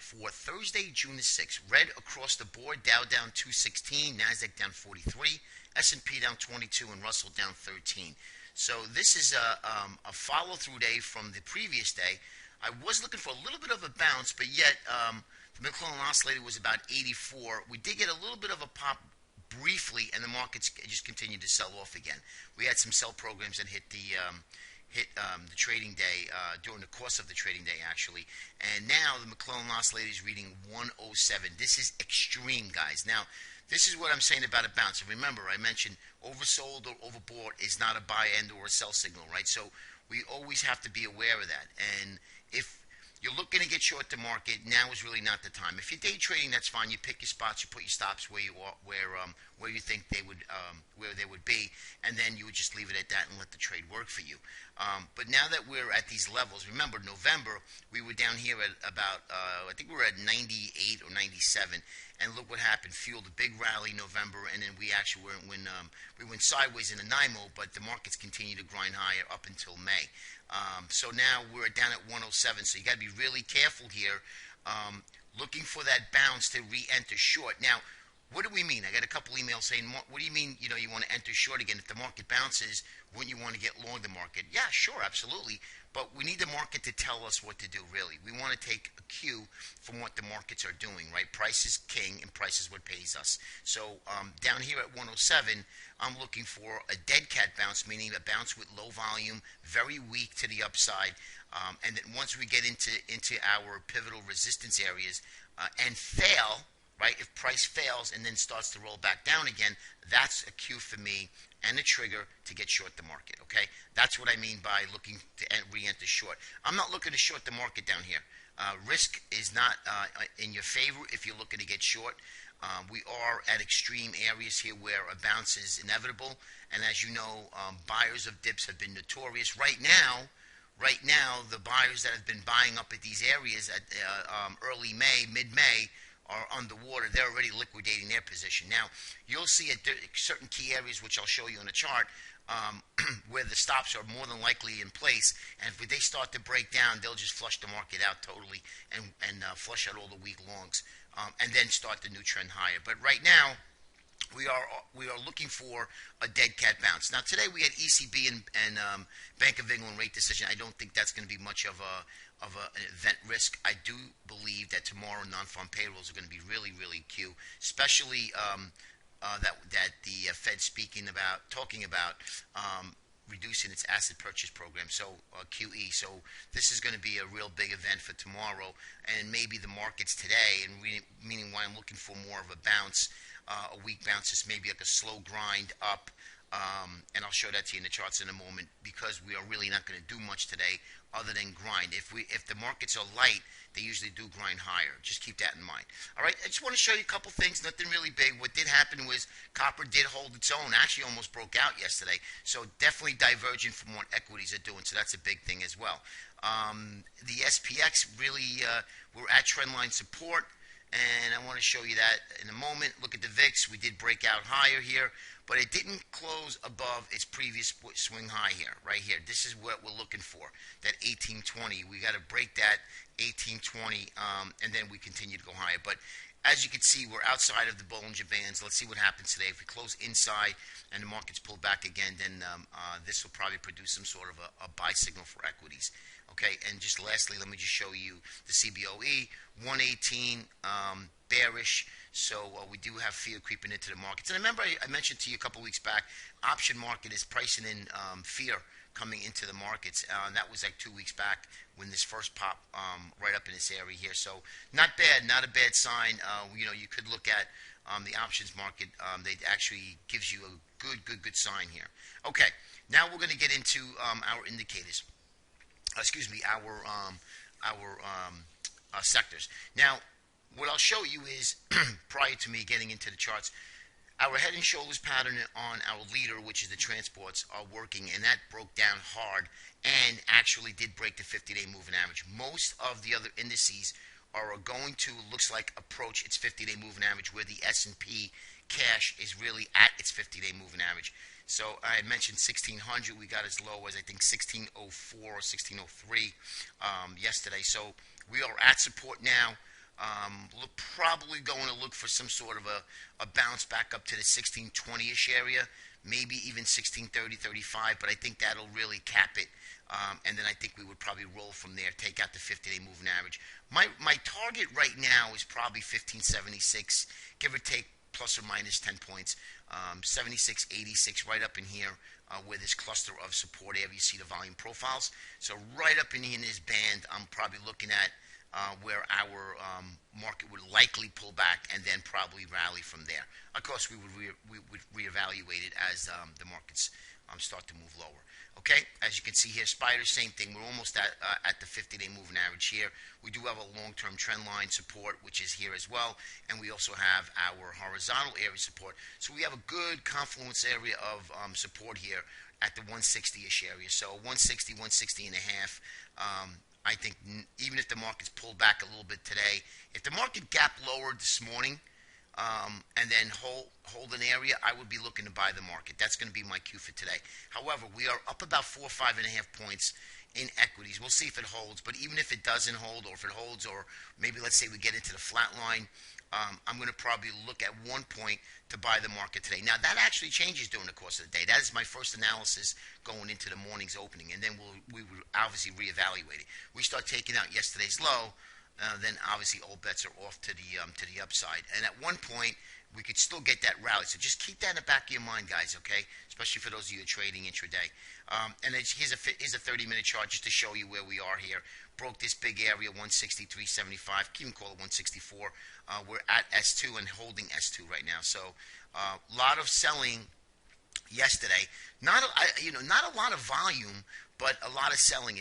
for Thursday, June the 6th. Red across the board. Dow down 216, Nasdaq down 43, S&P down 22, and Russell down 13. So this is a follow-through day from the previous day. I was looking for a little bit of a bounce, but yet the McClellan oscillator was about 84. We did get a little bit of a pop briefly, and the markets just continued to sell off again. We had some sell programs that hit the trading day during the course of the trading day, actually. And now the McClellan oscillator is reading 107. This is extreme, guys. Now, this is what I'm saying about a bounce. And remember, I mentioned oversold or overbought is not a buy end or a sell signal, right? So we always have to be aware of that. And if you're looking to get short the market, now is really not the time. If you're day trading, that's fine. You pick your spots, you put your stops where you are, where you think they would where they would be, and then you would just leave it at that and let the trade work for you. But now that we're at these levels, remember November we were down here at about I think we were at 98 or 97, and look what happened. Fueled a big rally in November, and then we actually we went sideways in the NYMO, but the markets continue to grind higher up until May. So now we're down at 107. So you got to be really careful here, looking for that bounce to re-enter short. Now, what do we mean? I got a couple emails saying, what do you mean, you want to enter short again? If the market bounces, wouldn't you want to get long the market? Yeah, sure, absolutely. But we need the market to tell us what to do, really. We want to take a cue from what the markets are doing, right? Price is king, and price is what pays us. So down here at 107, I'm looking for a dead cat bounce, meaning a bounce with low volume, very weak to the upside. And then once we get into our pivotal resistance areas and fail, right? If price fails and then starts to roll back down again, that's a cue for me and a trigger to get short the market, okay? That's what I mean by looking to re-enter short. I'm not looking to short the market down here. Risk is not in your favor if you're looking to get short. We are at extreme areas here where a bounce is inevitable, and as you know, buyers of dips have been notorious. Right now, the buyers that have been buying up at these areas at early May, mid-May, are underwater. They're already liquidating their position. Now, you'll see at certain key areas, which I'll show you on a chart, where the stops are more than likely in place, and if they start to break down, they'll just flush the market out totally and flush out all the weak longs, and then start the new trend higher. But right now, we are looking for a dead cat bounce. Now today we had ECB and Bank of England rate decision. I don't think that's going to be much of an event risk. I do believe that tomorrow non-farm payrolls are going to be really, really key, especially that the Fed talking about reducing its asset purchase program, so QE. So this is going to be a real big event for tomorrow, and maybe the markets today, and meaning why I'm looking for more of a bounce. A weak bounce is maybe like a slow grind up, and I'll show that to you in the charts in a moment, because we are really not going to do much today other than grind. If the markets are light, they usually do grind higher. Just keep that in mind. All right, I just want to show you a couple things, nothing really big. What did happen was copper did hold its own, actually almost broke out yesterday, so definitely divergent from what equities are doing, so that's a big thing as well. The SPX really, we're at trendline support, and I want to show you that in a moment. Look at the VIX. We did break out higher here, but it didn't close above its previous swing high here, right here. This is what we're looking for, that 1820. We got to break that 1820, and then we continue to go higher. But as you can see, we're outside of the Bollinger Bands. Let's see what happens today. If we close inside and the markets pull back again, then this will probably produce some sort of a buy signal for equities. Okay, and just lastly, let me just show you the CBOE, 118, bearish. So we do have fear creeping into the markets. And remember, I mentioned to you a couple weeks back, option market is pricing in fear coming into the markets. And that was like 2 weeks back when this first pop right up in this area here. So not bad, not a bad sign. You could look at the options market. They actually gives you a good sign here. Okay, now we're going to get into our indicators. Our sectors. Now, what I'll show you is, prior to me getting into the charts, our head and shoulders pattern on our leader, which is the transports, are working, and that broke down hard and actually did break the 50-day moving average. Most of the other indices are going to, looks like, approach its 50-day moving average, where the S&P cash is really at its 50-day moving average. So I mentioned 1600. We got as low as, I think, 1604 or 1603 yesterday. So we are at support now. Probably going to look for some sort of a bounce back up to the 1620-ish area, maybe even 1630, 35, but I think that'll really cap it. And then I think we would probably roll from there, take out the 50-day moving average. My target right now is probably 1576, give or take plus or minus 10 points. 76, 86, right up in here where this cluster of support area, you see the volume profiles. So right up in this band, I'm probably looking at where our market would likely pull back and then probably rally from there. Of course, we would reevaluate it as the markets start to move lower. Okay, as you can see here, spiders, same thing. We're almost at the 50-day moving average here. We do have a long-term trend line support, which is here as well, and we also have our horizontal area support. So we have a good confluence area of support here at the 160-ish area. So 160, 160 and a half. I think even if the markets pull back a little bit today, if the market gap lowered this morning and then hold an area, I would be looking to buy the market. That's going to be my cue for today. However, we are up about 4 or 5.5 points in equities. We'll see if it holds, but even if it doesn't hold, or if it holds, or maybe let's say we get into the flat line, I'm going to probably look at one point to buy the market today. Now, that actually changes during the course of the day. That is my first analysis going into the morning's opening, and then we will obviously reevaluate it. We start taking out yesterday's low, then obviously all bets are off to the upside. And at one point, we could still get that rally. So just keep that in the back of your mind, guys, okay? Especially for those of you who are trading intraday. And here's a 30-minute chart just to show you where we are here. Broke this big area, 163.75. Even call it 164. We're at S2 and holding S2 right now. So a lot of selling yesterday. Not a lot of volume, but a lot of selling.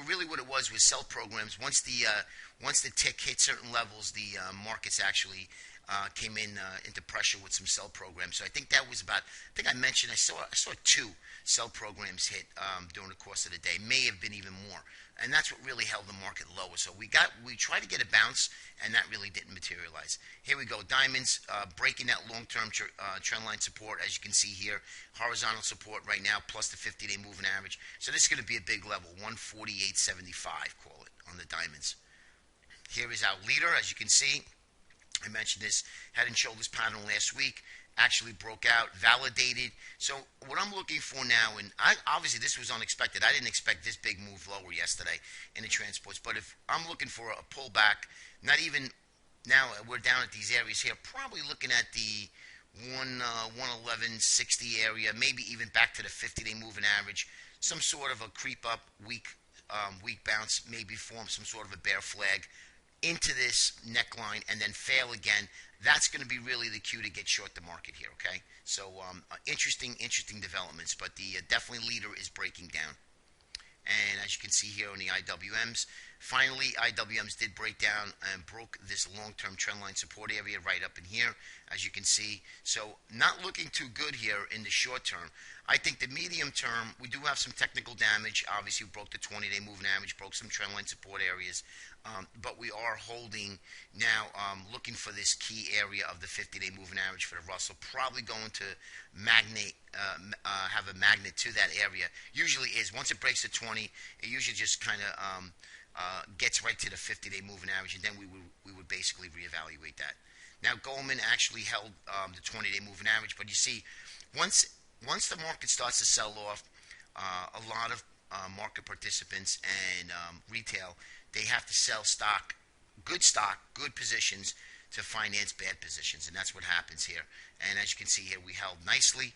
Really what it was sell programs. Once the tick hit certain levels, the markets actually came into pressure with some sell programs. So I think that was I think I mentioned I saw 2 sell programs hit during the course of the day. May have been even more. And that's what really held the market lower. So we tried to get a bounce, and that really didn't materialize. Here we go. Diamonds breaking that long-term trend line support, as you can see here. Horizontal support right now, plus the 50-day moving average. So this is going to be a big level, 148.75, call it, on the diamonds. Here is our leader, as you can see. I mentioned this head and shoulders pattern last week. Actually broke out, validated. So what I'm looking for now, and obviously this was unexpected. I didn't expect this big move lower yesterday in the transports. But if I'm looking for a pullback, not even now we're down at these areas here, probably looking at the 111.60 area, maybe even back to the 50-day moving average. Some sort of a creep up, weak bounce, maybe form some sort of a bear flag into this neckline and then fail again. That's going to be really the cue to get short the market here, okay? So interesting developments, but the definitely leader is breaking down. And as you can see here on the IWMs, finally IWMs did break down and broke this long-term trendline support area right up in here, as you can see. So not looking too good here in the short term. I think the medium term, we do have some technical damage. Obviously, we broke the 20-day moving average, broke some trendline support areas. But we are holding now, looking for this key area of the 50-day moving average for the Russell. Probably going to have a magnet to that area. Usually is. Once it breaks the 20, it usually just kind of gets right to the 50-day moving average, and then we would basically reevaluate that. Now, Goldman actually held the 20-day moving average, but you see, once the market starts to sell off, a lot of market participants and retail, they have to sell stock, good positions to finance bad positions, and that's what happens here. And as you can see here, we held nicely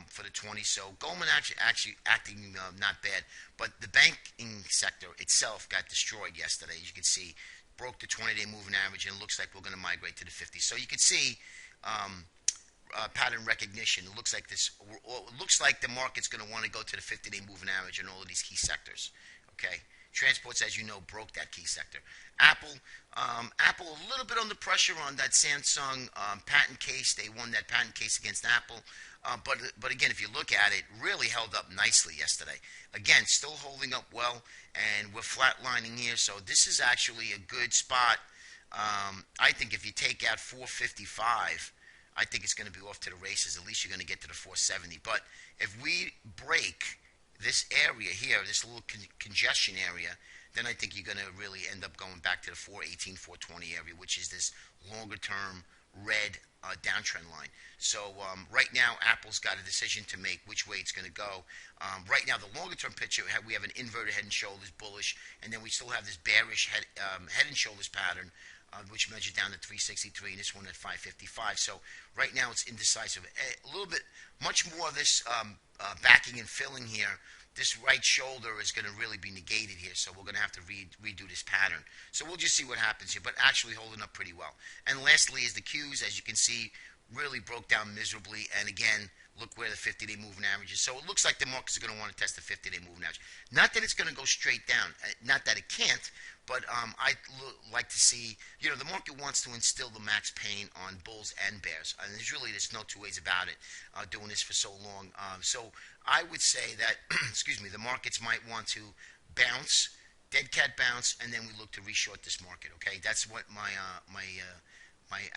for the 20. So Goldman actually acting not bad, but the banking sector itself got destroyed yesterday. As you can see, broke the 20-day moving average, and it looks like we're going to migrate to the 50. So you can see pattern recognition. It looks like this. It looks like the market's going to want to go to the 50-day moving average in all of these key sectors. Okay. Transports, as you know, broke that key sector. Apple a little bit under pressure on that Samsung patent case. They won that patent case against Apple. But again, if you look at it, really held up nicely yesterday. Again, still holding up well, and we're flatlining here. So this is actually a good spot. I think if you take out 455, I think it's going to be off to the races. At least you're going to get to the 470. But if we break this area here, this little congestion area, then I think you're going to really end up going back to the 418, 420 area, which is this longer term red downtrend line. So right now, Apple's got a decision to make which way it's going to go. Right now, the longer term picture, we have an inverted head and shoulders bullish, and then we still have this bearish head and shoulders pattern, which measured down to 363, and this one at 555. So right now, it's indecisive. A little bit, much more of this backing and filling here. This right shoulder is going to really be negated here, so we're going to have to redo this pattern. So we'll just see what happens here, but actually holding up pretty well. And lastly is the Qs, as you can see, really broke down miserably. And again, look where the 50-day moving average is. So it looks like the markets are going to want to test the 50-day moving average. Not that it's going to go straight down, not that it can't, but I like to see, the market wants to instill the max pain on bulls and bears. And there's no two ways about it, doing this for so long. So I would say that, excuse me, the markets might want to bounce, dead cat bounce, and then we look to reshort this market. Okay, that's what my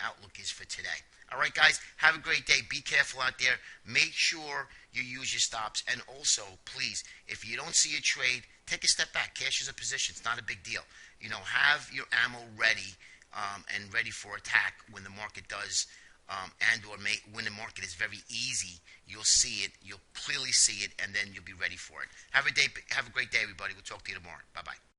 outlook is for today. All right, guys, have a great day. Be careful out there. Make sure you use your stops. And also, please, if you don't see a trade, take a step back. Cash is a position. It's not a big deal. Have your ammo ready and ready for attack when the market does, when the market is very easy. You'll see it. You'll clearly see it, and then you'll be ready for it. Have a great day, everybody. We'll talk to you tomorrow. Bye-bye.